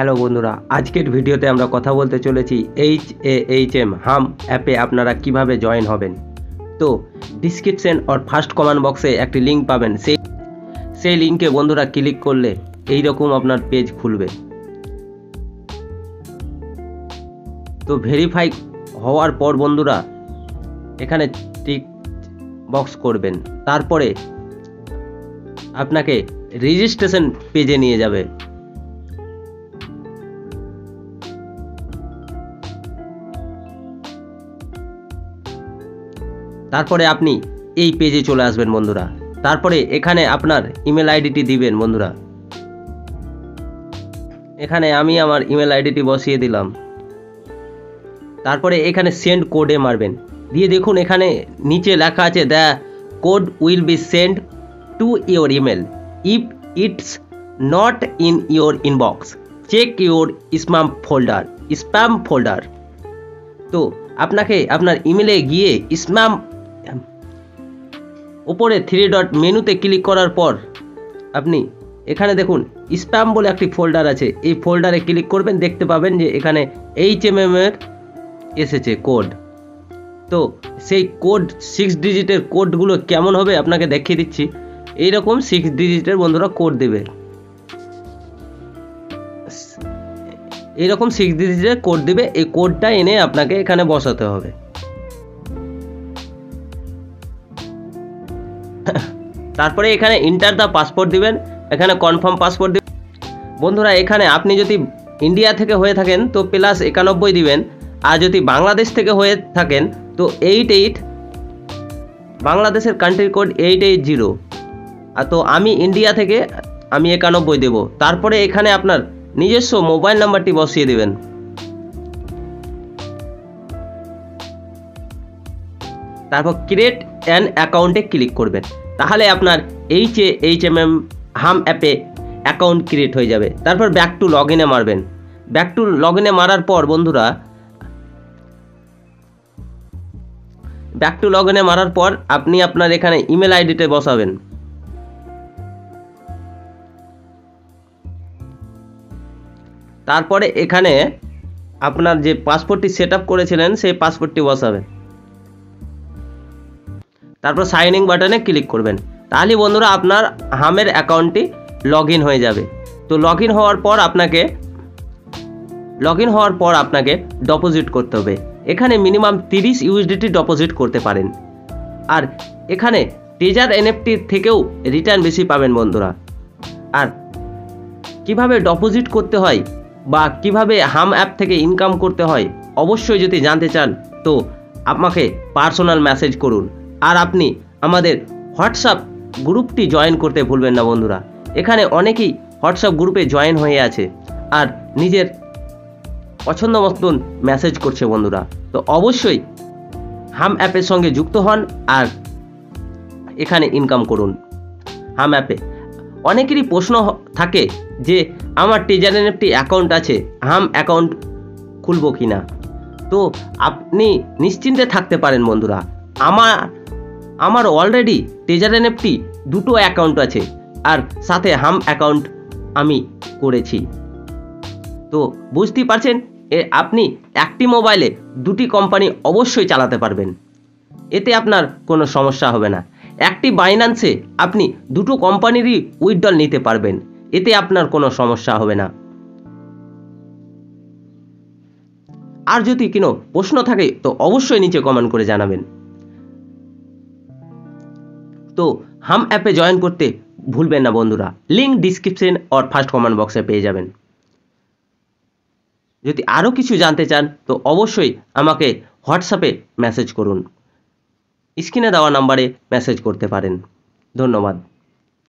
Hello বন্ধুরা, আজকের ভিডিওতে আমরা কথা বলতে চলেছি HAHM হাম অ্যাপে আপনারা কিভাবে জয়েন হবেন। তো ডিসক্রিপশন আর ফার্স্ট কমেন্ট বক্সে একটি লিঙ্ক পাবেন, সেই লিঙ্কে বন্ধুরা ক্লিক করলে এই রকম আপনার পেজ খুলবে। তো ভেরিফাই হওয়ার পর বন্ধুরা এখানে টিক বক্স করবেন, তারপরে আপনাকে রেজিস্ট্রেশন পেজে নিয়ে যাবে। তারপরে আপনি এই পেজে চলে আসবেন বন্ধুরা। তারপরে এখানে আপনার ইমেল আইডিটি দিবেন বন্ধুরা। এখানে আমি আমার ইমেল আইডিটি বসিয়ে দিলাম। তারপরে এখানে সেন্ড কোডে মারবেন, দিয়ে দেখুন এখানে নিচে লেখা আছে the code will be send to your email if it's not in your inbox check your spam folder. তো আপনাকে আপনার ইমেলে গিয়ে স্প্যাম উপরে 3 ডট মেনুতে ক্লিক করার পর আপনি এখানে দেখুন স্প্যাম বলে একটি ফোল্ডার আছে, এই ফোল্ডারে ক্লিক করবেন। দেখতে পাবেন যে এখানে HMM এর এসেছে কোড। তো সেই কোড 6 ডিজিটের কোডগুলো কেমন হবে আপনাকে দেখিয়ে দিচ্ছি। এইরকম 6 ডিজিটের বন্ধুরা কোড দেবে, এইরকম 6 ডিজিটের কোড দিবে। এই কোডটা এনে আপনাকে এখানে বসাতে হবে। তারপরে এখানে ইন্টার দ্য পাসপোর্ট দিবেন, এখানে কনফার্ম পাসপোর্ট দিবেন বন্ধুরা। এখানে আপনি যদি ইন্ডিয়া থেকে হয়ে থাকেন তো +91 দিবেন, আর যদি বাংলাদেশ থেকে হয়ে থাকেন তো 88, বাংলাদেশের কান্ট্রি কোড 880। তো আমি ইন্ডিয়া থেকে আমি 91 দেব। তারপরে এখানে আপনার নিজস্ব মোবাইল নাম্বারটি বসিয়ে দেবেন। তারপর ক্রিয়েট অ্যান অ্যাকাউন্টে ক্লিক করবেন, তাহলে আপনার HAHM হাম অ্যাপে অ্যাকাউন্ট ক্রিয়েট হয়ে যাবে। তারপর ব্যাক টু লগ ইনে মারবেন। ব্যাক টু লগ ইনে মারার পর বন্ধুরা আপনি আপনার এখানে ইমেল আইডিতে বসাবেন। তারপরে এখানে আপনার যে পাসপোর্টটি সেট আপ করেছিলেন সেই পাসপোর্টটি বসাবেন। তারপর সাইন ইন বাটনে ক্লিক করবেন, তাহলে বন্ধুরা আপনার হামের অ্যাকাউন্টটি লগ ইন হয়ে যাবে। তো লগ ইন হওয়ার পর আপনাকে ডিপোজিট করতে হবে। এখানে মিনিমাম 30 USDT ডিপোজিট করতে পারেন, আর এখানে ট্রেজার NFT থেকেও রিটার্ন বেশি পাবেন বন্ধুরা। আর কিভাবে ডিপোজিট করতে হয় বা কিভাবে হাম অ্যাপ থেকে ইনকাম করতে হয় অবশ্যই যদি জানতে চান তো আমাকে পার্সোনাল মেসেজ করুন। আর আপনি আমাদের হোয়াটসঅ্যাপ গ্রুপটি জয়েন করতে ভুলবেন না বন্ধুরা। এখানে অনেকেই হোয়াটসঅ্যাপ গ্রুপে জয়েন হয়ে আছে আর নিজের পছন্দ মতন মেসেজ করছে বন্ধুরা। তো অবশ্যই হাম অ্যাপের সঙ্গে যুক্ত হন আর এখানে ইনকাম করুন। হাম অ্যাপে অনেকেরই প্রশ্ন থাকে যে আমার ট্রেজার NFT অ্যাকাউন্ট আছে, হাম অ্যাকাউন্ট খুলবো কি না। তো আপনি নিশ্চিন্তে থাকতে পারেন বন্ধুরা। আমার অলরেডি ট্রেজার NFT 2টো অ্যাকাউন্ট আছে, আর সাথে হাম অ্যাকাউন্ট আমি করেছি। তো বুঝতেই পারছেন আপনি একটি মোবাইলে 2টি কোম্পানি অবশ্যই চালাতে পারবেন, এতে আপনার কোনো সমস্যা হবে না। একটি বাইন্যান্সে আপনি 2টো কোম্পানিরই উইথড্রল নিতে পারবেন, এতে আপনার কোনো সমস্যা হবে না। আর যদি কোনো প্রশ্ন থাকে তো অবশ্যই নিচে কমেন্ট করে জানাবেন। তো হাম অ্যাপে জয়েন করতে ভুলবেন না বন্ধুরা, লিঙ্ক ডিসক্রিপশন আর ফার্স্ট কমেন্ট বক্সে পেয়ে যাবেন। যদি আরও কিছু জানতে চান তো অবশ্যই আমাকে হোয়াটসঅ্যাপে মেসেজ করুন, স্ক্রিনে দেওয়া নাম্বারে মেসেজ করতে পারেন। ধন্যবাদ।